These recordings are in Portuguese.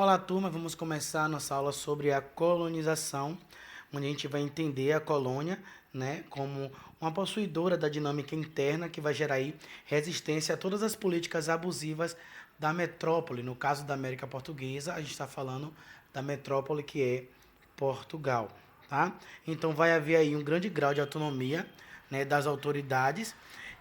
Olá, turma. Vamos começar a nossa aula sobre a colonização, onde a gente vai entender a colônia, né, como uma possuidora da dinâmica interna que vai gerar aí resistência a todas as políticas abusivas da metrópole. No caso da América Portuguesa, a gente está falando da metrópole que é Portugal, tá? Então vai haver aí um grande grau de autonomia, né, das autoridades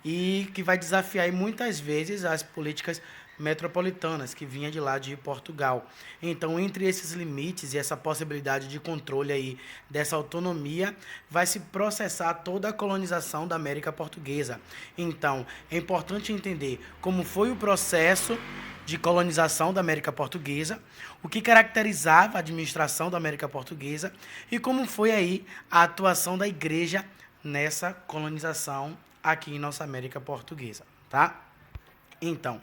e que vai desafiar aí muitas vezes as políticas metropolitanas que vinha de lá de Portugal. Então, entre esses limites e essa possibilidade de controle aí dessa autonomia, vai se processar toda a colonização da América Portuguesa. Então, é importante entender como foi o processo de colonização da América Portuguesa, o que caracterizava a administração da América Portuguesa e como foi aí a atuação da igreja nessa colonização aqui em nossa América Portuguesa, tá? Então,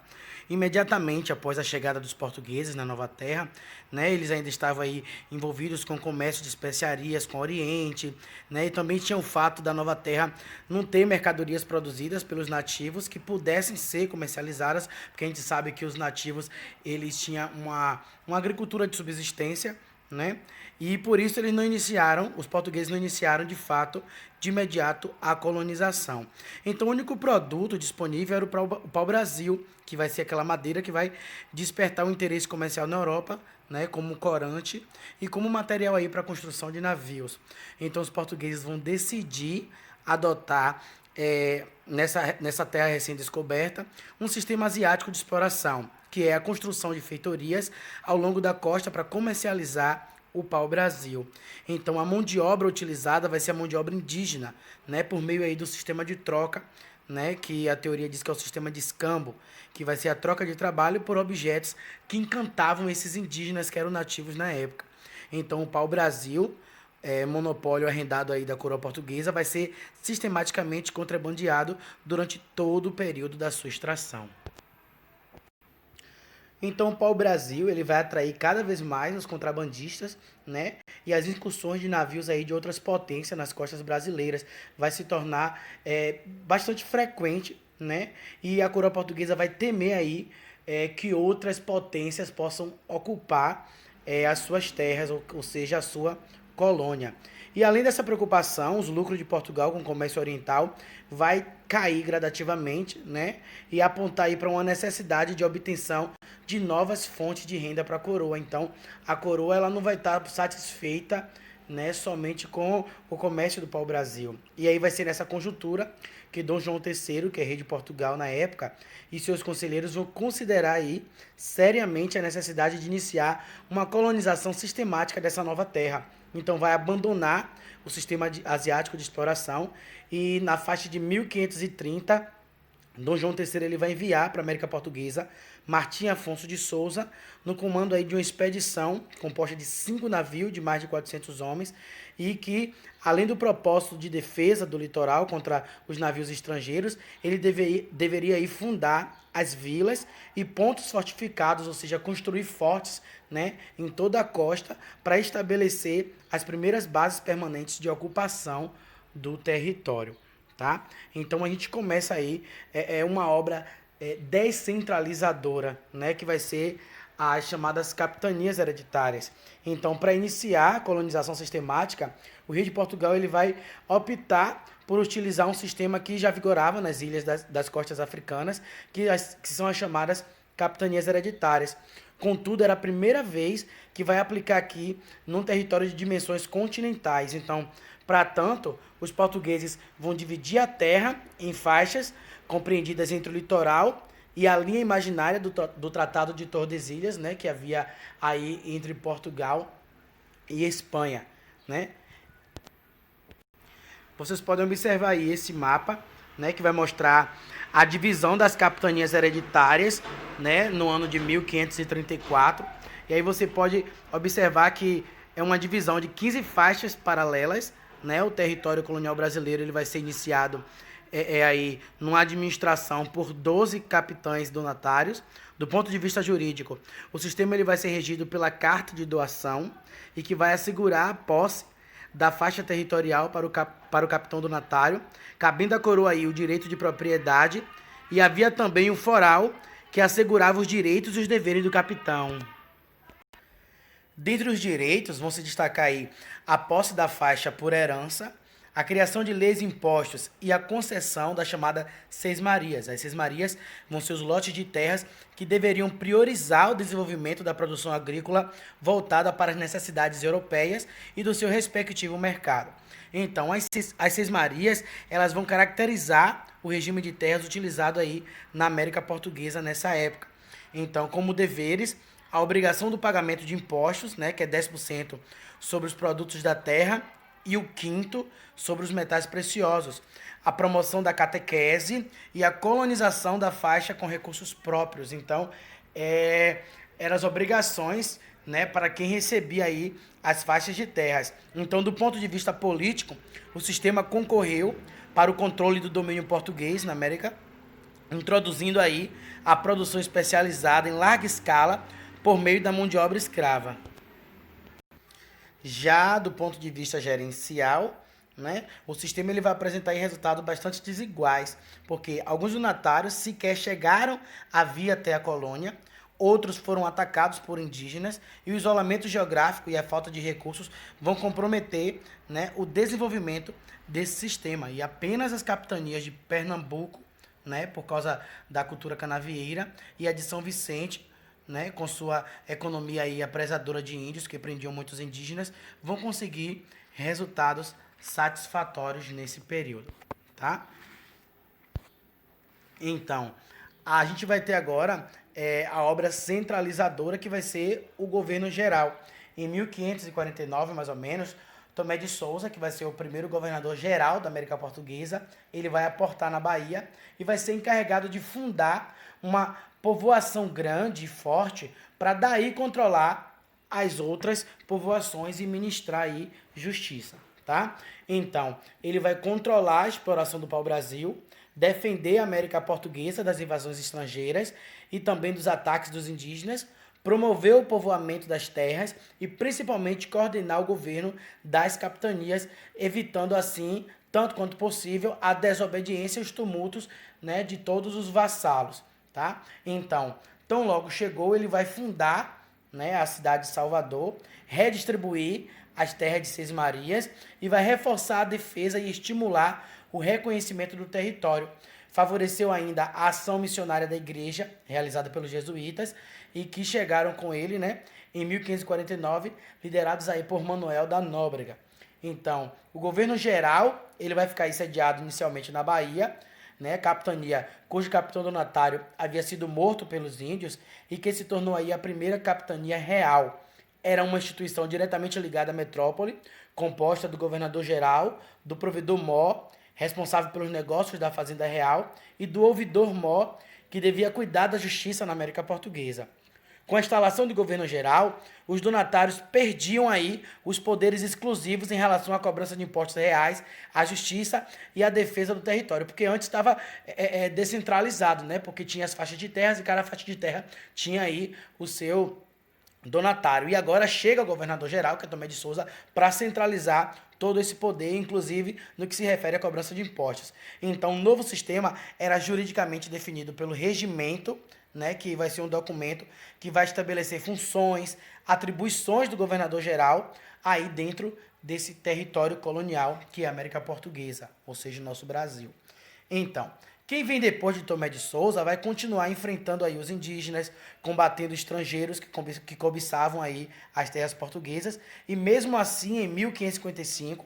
imediatamente após a chegada dos portugueses na Nova Terra, né, eles ainda estavam aí envolvidos com o comércio de especiarias com o Oriente, né, e também tinha o fato da Nova Terra não ter mercadorias produzidas pelos nativos que pudessem ser comercializadas, porque a gente sabe que os nativos eles tinham uma agricultura de subsistência, né? E por isso eles não iniciaram, os portugueses não iniciaram de fato, de imediato, a colonização. Então o único produto disponível era o pau-brasil, que vai ser aquela madeira que vai despertar o interesse comercial na Europa, né, como corante e como material aí para a construção de navios. Então os portugueses vão decidir adotar nessa terra recém-descoberta, um sistema asiático de exploração, que é a construção de feitorias ao longo da costa para comercializar o pau-brasil. Então, a mão de obra utilizada vai ser a mão de obra indígena, né, por meio aí do sistema de troca, né, que a teoria diz que é o sistema de escambo, que vai ser a troca de trabalho por objetos que encantavam esses indígenas que eram nativos na época. Então, o pau-brasil, monopólio arrendado aí da coroa portuguesa, vai ser sistematicamente contrabandeado durante todo o período da sua extração. Então, o pau-brasil ele vai atrair cada vez mais os contrabandistas, né? E as incursões de navios aí de outras potências nas costas brasileiras vai se tornar bastante frequente, né? E a coroa portuguesa vai temer aí que outras potências possam ocupar as suas terras, ou seja, a sua colônia. E além dessa preocupação, os lucros de Portugal com o comércio oriental vai cair gradativamente, né? E apontar aí para uma necessidade de obtenção de novas fontes de renda para a coroa. Então, a coroa ela não vai estar satisfeita, né, somente com o comércio do pau-brasil. E aí vai ser nessa conjuntura que Dom João III, que é rei de Portugal na época, e seus conselheiros vão considerar aí seriamente a necessidade de iniciar uma colonização sistemática dessa nova terra. Então vai abandonar o sistema asiático de exploração e na faixa de 1530 Dom João III ele vai enviar para a América Portuguesa Martim Afonso de Souza no comando aí de uma expedição composta de 5 navios de mais de 400 homens e que, além do propósito de defesa do litoral contra os navios estrangeiros, ele deveria aí fundar as vilas e pontos fortificados, ou seja, construir fortes, né, em toda a costa para estabelecer as primeiras bases permanentes de ocupação do território. Tá? Então a gente começa aí, uma obra descentralizadora, né, que vai ser as chamadas capitanias hereditárias. Então, para iniciar a colonização sistemática, o rei de Portugal ele vai optar por utilizar um sistema que já vigorava nas ilhas das costas africanas, que são as chamadas capitanias hereditárias. Contudo, era a primeira vez que vai aplicar aqui num território de dimensões continentais. Então, para tanto, os portugueses vão dividir a terra em faixas compreendidas entre o litoral e a linha imaginária do Tratado de Tordesilhas, né, que havia aí entre Portugal e Espanha, né? Vocês podem observar aí esse mapa, né, que vai mostrar a divisão das capitanias hereditárias, né, no ano de 1534. E aí você pode observar que é uma divisão de 15 faixas paralelas, né? O território colonial brasileiro ele vai ser iniciado aí numa administração por 12 capitães donatários. Do ponto de vista jurídico, o sistema ele vai ser regido pela carta de doação e que vai assegurar a posse da faixa territorial para o capitão donatário, cabendo à coroa aí o direito de propriedade, e havia também um foral que assegurava os direitos e os deveres do capitão. Dentre os direitos, vão se destacar aí a posse da faixa por herança, a criação de leis e impostos e a concessão da chamada Seis Marias. As Seis Marias vão ser os lotes de terras que deveriam priorizar o desenvolvimento da produção agrícola voltada para as necessidades europeias e do seu respectivo mercado. Então, as Seis Marias, elas vão caracterizar o regime de terras utilizado aí na América Portuguesa nessa época. Então, como deveres, a obrigação do pagamento de impostos, né, que é 10% sobre os produtos da terra, e o quinto sobre os metais preciosos, a promoção da catequese e a colonização da faixa com recursos próprios. Então, eram as obrigações, né, para quem recebia aí as faixas de terras. Então, do ponto de vista político, o sistema concorreu para o controle do domínio português na América, introduzindo aí a produção especializada em larga escala por meio da mão de obra escrava. Já do ponto de vista gerencial, né, o sistema ele vai apresentar aí resultados bastante desiguais, porque alguns donatários sequer chegaram a vir até a colônia, outros foram atacados por indígenas, e o isolamento geográfico e a falta de recursos vão comprometer, né, o desenvolvimento desse sistema. E apenas as capitanias de Pernambuco, né, por causa da cultura canavieira, e a de São Vicente, né, com sua economia aí apresadora de índios, que prendiam muitos indígenas, vão conseguir resultados satisfatórios nesse período, tá? Então, a gente vai ter agora a obra centralizadora, que vai ser o governo geral. Em 1549, mais ou menos, Tomé de Souza, que vai ser o primeiro governador geral da América Portuguesa, ele vai aportar na Bahia e vai ser encarregado de fundar uma povoação grande e forte para daí controlar as outras povoações e ministrar aí justiça, tá? Então, ele vai controlar a exploração do pau-brasil, defender a América Portuguesa das invasões estrangeiras e também dos ataques dos indígenas, promover o povoamento das terras e principalmente coordenar o governo das capitanias, evitando assim, tanto quanto possível, a desobediência e os tumultos, né, de todos os vassalos, tá? Então, tão logo chegou, ele vai fundar, né, a cidade de Salvador, redistribuir as terras de Seis Marias e vai reforçar a defesa e estimular o reconhecimento do território. Favoreceu ainda a ação missionária da igreja, realizada pelos jesuítas, e que chegaram com ele, né, em 1549, liderados aí por Manuel da Nóbrega. Então, o governo geral, ele vai ficar aí sediado inicialmente na Bahia, né, capitania cujo capitão donatário havia sido morto pelos índios e que se tornou aí a primeira capitania real. Era uma instituição diretamente ligada à metrópole, composta do governador-geral, do provedor-mor, responsável pelos negócios da Fazenda Real, e do ouvidor-mor, que devia cuidar da justiça na América Portuguesa. Com a instalação do governo geral, os donatários perdiam aí os poderes exclusivos em relação à cobrança de impostos reais, à justiça e à defesa do território, porque antes estava descentralizado, né? Porque tinha as faixas de terras e cada faixa de terra tinha aí o seu donatário. E agora chega o governador-geral, que é Tomé de Souza, para centralizar todo esse poder, inclusive no que se refere à cobrança de impostos. Então, o novo sistema era juridicamente definido pelo regimento, né, que vai ser um documento que vai estabelecer funções, atribuições do governador-geral aí dentro desse território colonial que é a América Portuguesa, ou seja, o nosso Brasil. Então, quem vem depois de Tomé de Souza vai continuar enfrentando aí os indígenas, combatendo estrangeiros que cobiçavam aí as terras portuguesas, e mesmo assim, em 1555,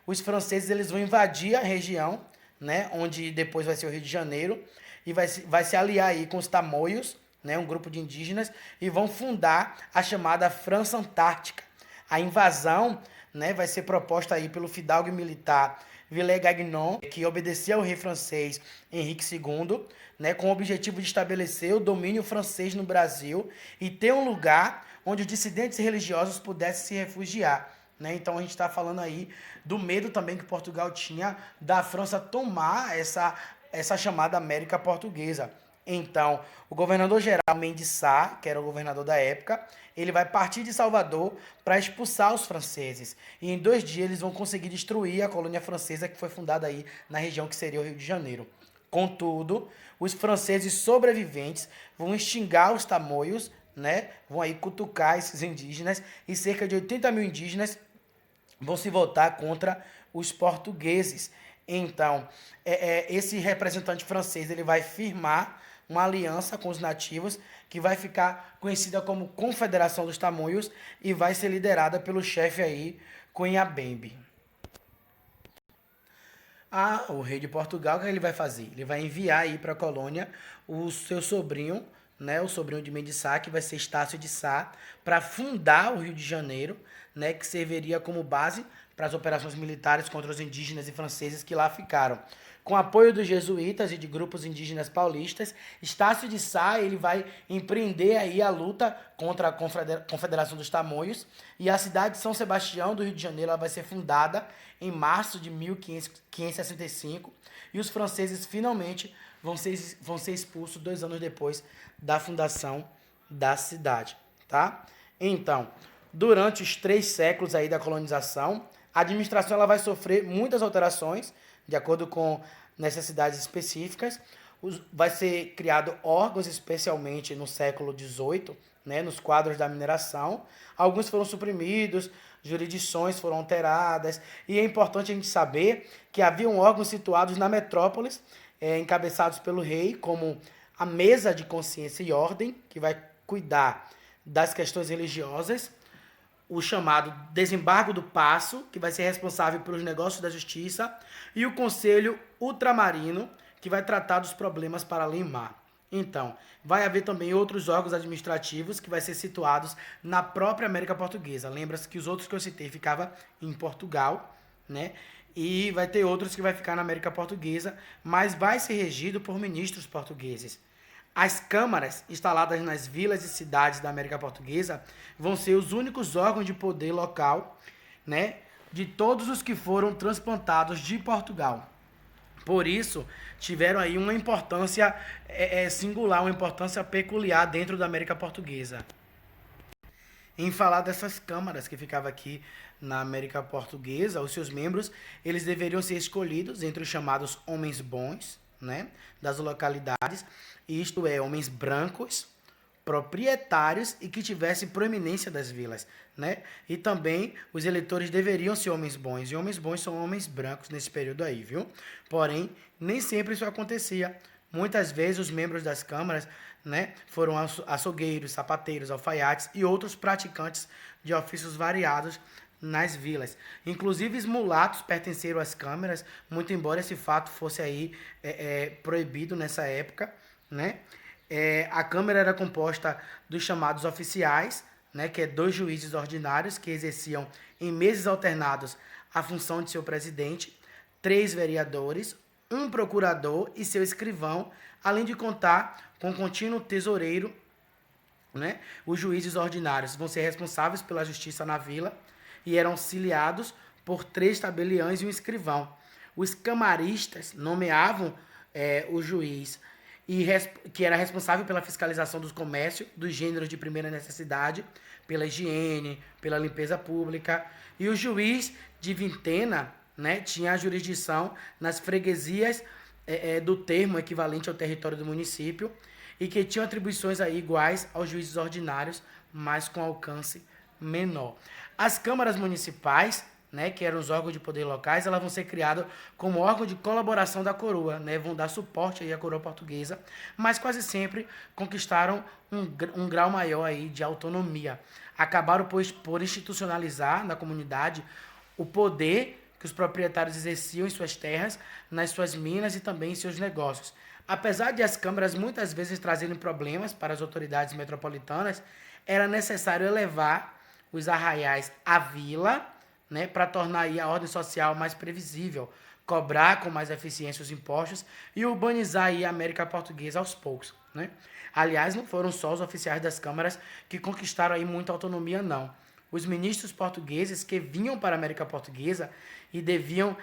os franceses eles vão invadir a região, né, onde depois vai ser o Rio de Janeiro, e vai se aliar aí com os tamoios, né, um grupo de indígenas, e vão fundar a chamada França Antártica. A invasão, né, vai ser proposta aí pelo fidalgo militar Villers-Gagnon, que obedecia ao rei francês Henrique II, né, com o objetivo de estabelecer o domínio francês no Brasil e ter um lugar onde os dissidentes religiosos pudessem se refugiar. Né? Então a gente está falando aí do medo também que Portugal tinha da França tomar essa chamada América Portuguesa. Então, o governador-geral Mendes Sá, que era o governador da época, ele vai partir de Salvador para expulsar os franceses. E em 2 dias eles vão conseguir destruir a colônia francesa que foi fundada aí na região que seria o Rio de Janeiro. Contudo, os franceses sobreviventes vão extinguir os tamoios, né, vão aí cutucar esses indígenas e cerca de 80 mil indígenas vão se voltar contra os portugueses. Então, esse representante francês ele vai firmar uma aliança com os nativos que vai ficar conhecida como Confederação dos Tamoios e vai ser liderada pelo chefe aí, Cunha Bembe. O rei de Portugal, o que ele vai fazer? Ele vai enviar aí para a colônia o seu sobrinho, né, o sobrinho de Mendes Sá, que vai ser Estácio de Sá, para fundar o Rio de Janeiro, né, que serviria como base para as operações militares contra os indígenas e franceses que lá ficaram. Com apoio dos jesuítas e de grupos indígenas paulistas, Estácio de Sá ele vai empreender aí a luta contra a Confederação dos Tamoios e a cidade de São Sebastião do Rio de Janeiro ela vai ser fundada em março de 1565 e os franceses finalmente vão ser expulsos 2 anos depois da fundação da cidade, tá? Então, durante os 3 séculos aí da colonização, a administração ela vai sofrer muitas alterações, de acordo com necessidades específicas. Vai ser criado órgãos, especialmente no século XVIII, né, nos quadros da mineração. Alguns foram suprimidos, jurisdições foram alteradas, e é importante a gente saber que haviam órgãos situados na metrópolis, encabeçados pelo rei, como a Mesa de Consciência e Ordem, que vai cuidar das questões religiosas, o chamado Desembargo do Paço, que vai ser responsável pelos negócios da justiça, e o Conselho Ultramarino, que vai tratar dos problemas para além mar. Então, vai haver também outros órgãos administrativos que vai ser situados na própria América Portuguesa. Lembra-se que os outros que eu citei ficavam em Portugal, né? E vai ter outros que vai ficar na América Portuguesa, mas vai ser regido por ministros portugueses. As câmaras instaladas nas vilas e cidades da América Portuguesa vão ser os únicos órgãos de poder local, né, de todos os que foram transplantados de Portugal. Por isso, tiveram aí uma importância singular, uma importância peculiar dentro da América Portuguesa. Em falar dessas câmaras que ficavam aqui na América Portuguesa, os seus membros, eles deveriam ser escolhidos entre os chamados homens bons, né, das localidades, isto é, homens brancos, proprietários e que tivessem proeminência das vilas, né? E também os eleitores deveriam ser homens bons, e homens bons são homens brancos nesse período aí, viu? Porém, nem sempre isso acontecia. Muitas vezes os membros das câmaras, né, foram açougueiros, sapateiros, alfaiates e outros praticantes de ofícios variados nas vilas. Inclusive, os mulatos pertenceram às câmaras, muito embora esse fato fosse aí proibido nessa época, né? A Câmara era composta dos chamados oficiais, né, que é 2 juízes ordinários que exerciam em meses alternados a função de seu presidente, 3 vereadores, um procurador e seu escrivão, além de contar com um contínuo tesoureiro, né? Os juízes ordinários vão ser responsáveis pela justiça na vila e eram auxiliados por 3 tabeliães e um escrivão. Os camaristas nomeavam o juiz que era responsável pela fiscalização dos comércios, dos gêneros de primeira necessidade, pela higiene, pela limpeza pública. E o juiz de vintena, né, tinha a jurisdição nas freguesias do termo equivalente ao território do município e que tinham atribuições aí iguais aos juízes ordinários, mas com alcance menor. As câmaras municipais, né, que eram os órgãos de poder locais, elas vão ser criadas como órgão de colaboração da coroa, né, vão dar suporte aí à coroa portuguesa, mas quase sempre conquistaram um grau maior aí de autonomia. Acabaram por institucionalizar na comunidade o poder que os proprietários exerciam em suas terras, nas suas minas e também em seus negócios. Apesar de as câmaras muitas vezes trazerem problemas para as autoridades metropolitanas, era necessário elevar os arraiais à vila, né, para tornar aí a ordem social mais previsível, cobrar com mais eficiência os impostos e urbanizar aí a América Portuguesa aos poucos, né? Aliás, não foram só os oficiais das câmaras que conquistaram aí muita autonomia, não. Os ministros portugueses que vinham para a América Portuguesa e deviam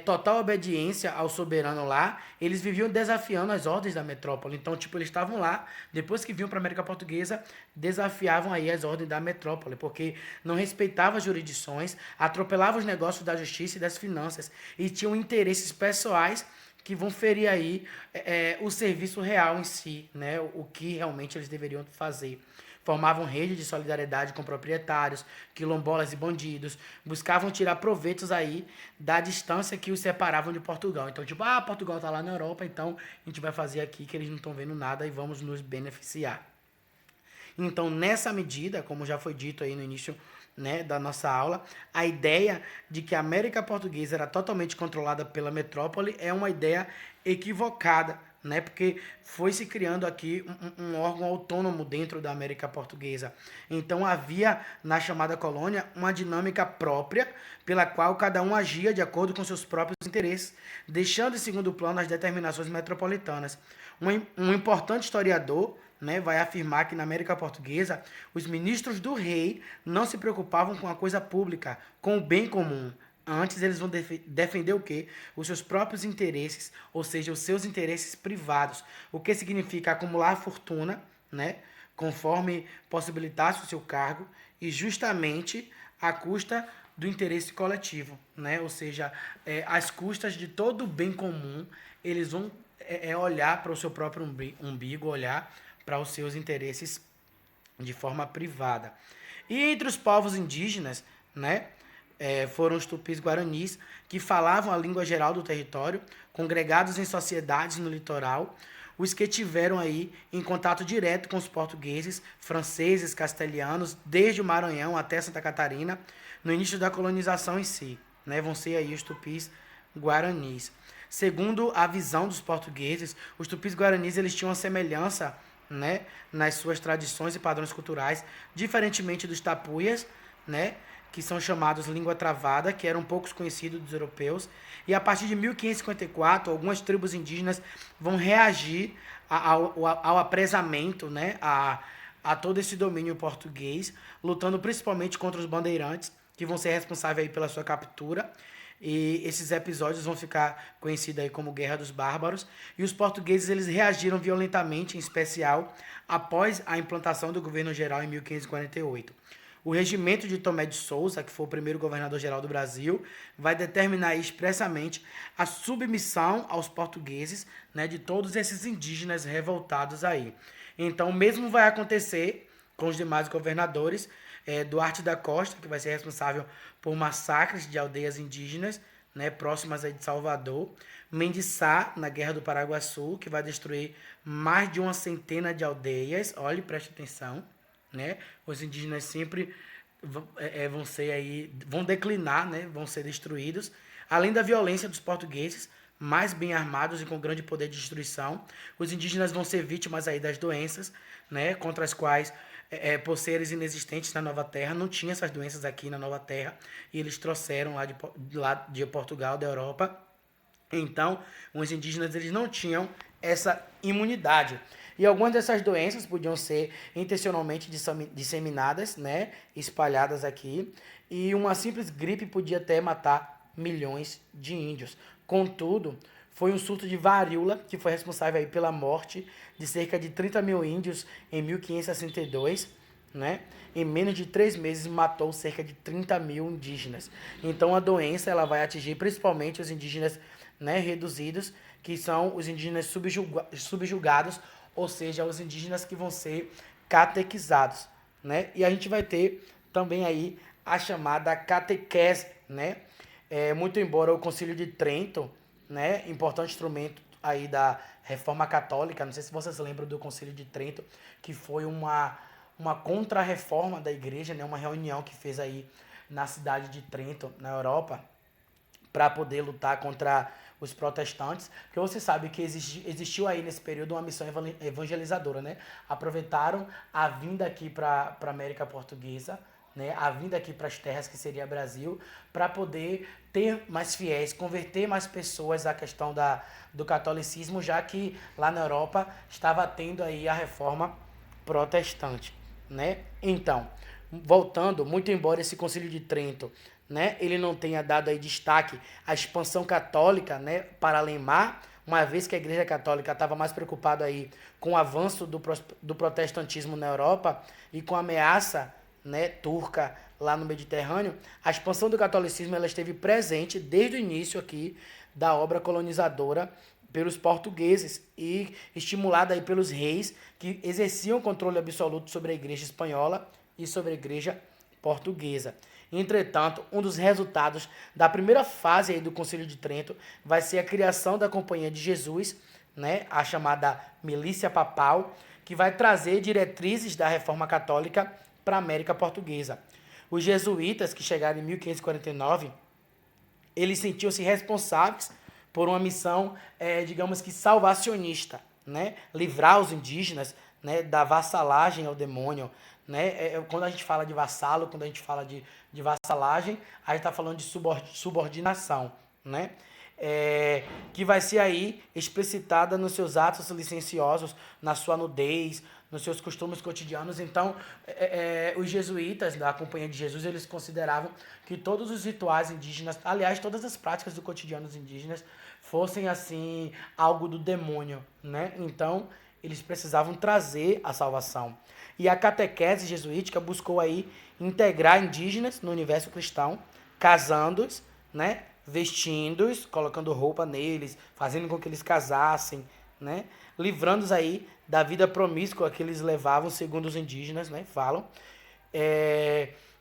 total obediência ao soberano lá, eles viviam desafiando as ordens da metrópole. Então, tipo, eles estavam lá, depois que vinham para a América Portuguesa, desafiavam aí as ordens da metrópole, porque não respeitavam as jurisdições, atropelavam os negócios da justiça e das finanças e tinham interesses pessoais que vão ferir aí o serviço real em si, né? O que realmente eles deveriam fazer. formavam rede de solidariedade com proprietários, quilombolas e bandidos, buscavam tirar proveitos aí da distância que os separavam de Portugal. Então, tipo, Portugal tá lá na Europa, então a gente vai fazer aqui que eles não estão vendo nada e vamos nos beneficiar. Então, nessa medida, como já foi dito aí no início, né, da nossa aula, a ideia de que a América Portuguesa era totalmente controlada pela metrópole é uma ideia equivocada, né, porque foi se criando aqui um órgão autônomo dentro da América Portuguesa. Então havia na chamada colônia uma dinâmica própria pela qual cada um agia de acordo com seus próprios interesses, deixando em segundo plano as determinações metropolitanas. Um importante historiador, né, vai afirmar que na América Portuguesa os ministros do rei não se preocupavam com a coisa pública, com o bem comum. Antes eles vão defender o quê? Os seus próprios interesses, ou seja, os seus interesses privados. O que significa acumular fortuna, né, conforme possibilitasse o seu cargo, e justamente à custa do interesse coletivo, né? Ou seja, às custas de todo o bem comum, eles vão olhar para o seu próprio umbigo, olhar para os seus interesses de forma privada. E entre os povos indígenas, né, foram os tupis-guaranis, que falavam a língua geral do território, congregados em sociedades no litoral, os que tiveram aí em contato direto com os portugueses, franceses, castelhanos, desde o Maranhão até Santa Catarina, no início da colonização em si, né, vão ser aí os tupis-guaranis. Segundo a visão dos portugueses, os tupis-guaranis eles tinham uma semelhança, né, nas suas tradições e padrões culturais, diferentemente dos tapuias, né, que são chamados língua travada, que eram poucos conhecidos dos europeus. E a partir de 1554, algumas tribos indígenas vão reagir ao apresamento, né, a todo esse domínio português, lutando principalmente contra os bandeirantes, que vão ser responsáveis aí pela sua captura. E esses episódios vão ficar conhecidos aí como Guerra dos Bárbaros. E os portugueses eles reagiram violentamente, em especial após a implantação do governo geral em 1548. O regimento de Tomé de Souza, que foi o primeiro governador-geral do Brasil, vai determinar expressamente a submissão aos portugueses, né, de todos esses indígenas revoltados aí. Então, o mesmo vai acontecer com os demais governadores. Duarte da Costa, que vai ser responsável por massacres de aldeias indígenas, né, próximas aí de Salvador. Mendes Sá, na Guerra do Paraguaçu, que vai destruir mais de uma centena de aldeias. Olhe, preste atenção. Né? Os indígenas sempre vão ser aí, vão declinar, né? Vão ser destruídos. Além da violência dos portugueses, mais bem armados e com grande poder de destruição, os indígenas vão ser vítimas aí das doenças, né? Contra as quais, por seres inexistentes na Nova Terra, não tinha essas doenças aqui na Nova Terra, e eles trouxeram lá de Portugal, da Europa. Então, os indígenas eles não tinham essa imunidade. E algumas dessas doenças podiam ser intencionalmente disseminadas, né, espalhadas aqui, e uma simples gripe podia até matar milhões de índios. Contudo, foi um surto de varíola que foi responsável aí pela morte de cerca de 30 mil índios em 1562, né? Em menos de 3 meses matou cerca de 30 mil indígenas. Então a doença ela vai atingir principalmente os indígenas, né, reduzidos, que são os indígenas subjugados, ou seja, os indígenas que vão ser catequizados, né? E a gente vai ter também aí a chamada catequese, né? Muito embora o Concílio de Trento, né, importante instrumento aí da Reforma Católica, não sei se vocês lembram do Concílio de Trento, que foi uma contra-reforma da igreja, né, uma reunião que fez aí na cidade de Trento, na Europa, para poder lutar contra os protestantes, porque você sabe que existiu aí nesse período uma missão evangelizadora, né? Aproveitaram a vinda aqui para a América Portuguesa, né? A vinda aqui para as terras que seria Brasil, para poder ter mais fiéis, converter mais pessoas à questão do catolicismo, já que lá na Europa estava tendo aí a reforma protestante, né? Então, voltando, muito embora esse Concílio de Trento, né, ele não tenha dado aí destaque à expansão católica, né, para Alemar, uma vez que a Igreja Católica estava mais preocupada aí com o avanço do protestantismo na Europa e com a ameaça, né, turca lá no Mediterrâneo, a expansão do catolicismo ela esteve presente desde o início aqui da obra colonizadora pelos portugueses e estimulada aí pelos reis que exerciam controle absoluto sobre a igreja espanhola e sobre a igreja portuguesa. Entretanto, um dos resultados da primeira fase aí do Concílio de Trento vai ser a criação da Companhia de Jesus, né, a chamada Milícia Papal, que vai trazer diretrizes da Reforma Católica para a América Portuguesa. Os jesuítas, que chegaram em 1549, eles sentiam-se responsáveis por uma missão, digamos que salvacionista, né? Livrar os indígenas, né, da vassalagem ao demônio. Né? Quando a gente fala de vassalo, quando a gente fala de vassalagem, a gente está falando de subordinação. Né? Que vai ser aí explicitada nos seus atos licenciosos, na sua nudez, nos seus costumes cotidianos. Então, os jesuítas da Companhia de Jesus, eles consideravam que todos os rituais indígenas, aliás, todas as práticas do cotidiano dos indígenas, fossem, assim, algo do demônio, né? Então, eles precisavam trazer a salvação. E a catequese jesuítica buscou aí integrar indígenas no universo cristão, casando-os, né? Vestindo-os, colocando roupa neles, fazendo com que eles casassem, né? Livrando-os aí da vida promíscua que eles levavam, segundo os indígenas, né? Falam.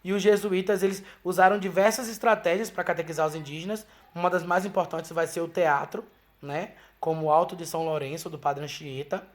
E os jesuítas, eles usaram diversas estratégias para catequizar os indígenas. Uma das mais importantes vai ser o teatro, né? Como o Alto de São Lourenço, do Padre Anchieta,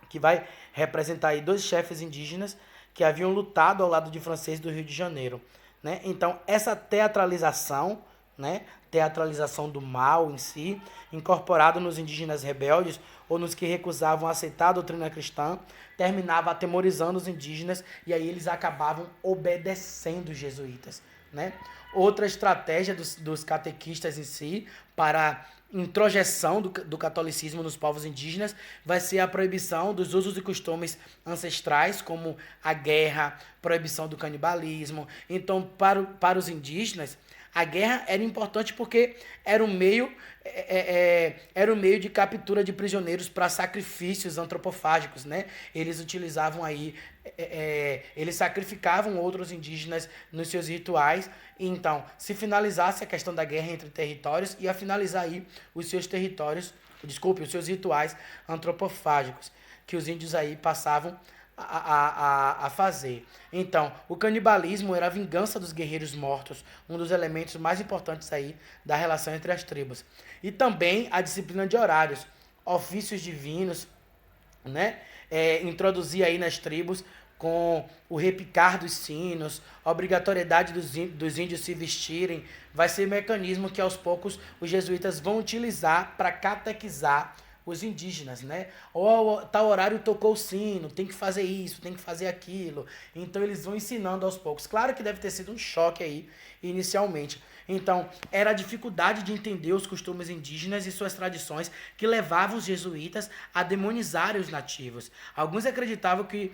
que vai representar aí 2 chefes indígenas que haviam lutado ao lado de franceses do Rio de Janeiro. Né? Então, essa teatralização, né? Teatralização do mal em si, incorporado nos indígenas rebeldes ou nos que recusavam aceitar a doutrina cristã, terminava atemorizando os indígenas e aí eles acabavam obedecendo os jesuítas. Né? Outra estratégia dos catequistas em si para introjeção do catolicismo nos povos indígenas vai ser a proibição dos usos e costumes ancestrais, como a guerra, proibição do canibalismo. Então, para os indígenas, a guerra era importante porque era um meio de captura de prisioneiros para sacrifícios antropofágicos, né? Eles utilizavam aí, eles sacrificavam outros indígenas nos seus rituais. Então, se finalizasse a questão da guerra entre territórios, ia finalizar aí os seus rituais antropofágicos que os índios aí passavam a fazer. Então, o canibalismo era a vingança dos guerreiros mortos, um dos elementos mais importantes aí da relação entre as tribos. E também a disciplina de horários, ofícios divinos, né? Introduzir aí nas tribos com o repicar dos sinos, a obrigatoriedade dos índios se vestirem, vai ser mecanismo que aos poucos os jesuítas vão utilizar para catequizar os indígenas, né? Ou tal horário tocou o sino, tem que fazer isso, tem que fazer aquilo. Então eles vão ensinando aos poucos. Claro que deve ter sido um choque aí inicialmente. Então, era a dificuldade de entender os costumes indígenas e suas tradições que levavam os jesuítas a demonizarem os nativos. Alguns acreditavam que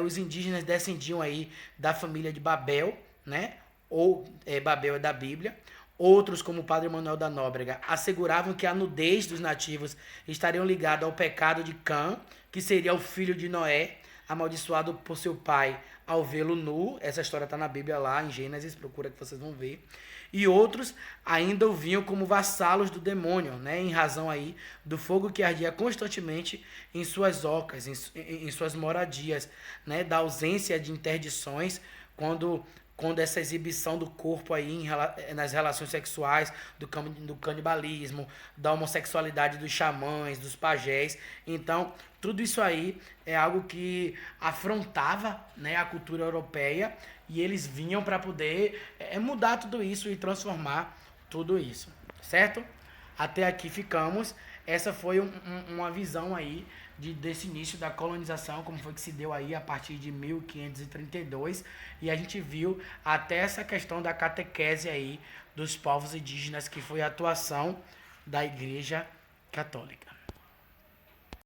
os indígenas descendiam aí da família de Babel, né? Ou Babel é da Bíblia. Outros, como o padre Manuel da Nóbrega, asseguravam que a nudez dos nativos estariam ligada ao pecado de Cã, que seria o filho de Noé, amaldiçoado por seu pai ao vê-lo nu. Essa história está na Bíblia lá, em Gênesis, procura que vocês vão ver. E outros ainda o viam como vassalos do demônio, né, em razão aí do fogo que ardia constantemente em suas ocas, em suas moradias, né, da ausência de interdições quando essa exibição do corpo aí nas relações sexuais, do canibalismo, da homossexualidade dos xamãs, dos pajés. Então, tudo isso aí é algo que afrontava, né, a cultura europeia e eles vinham para poder mudar tudo isso e transformar tudo isso, certo? Até aqui ficamos. Essa foi uma visão aí desse início da colonização, como foi que se deu aí a partir de 1532, e a gente viu até essa questão da catequese aí dos povos indígenas, que foi a atuação da Igreja Católica.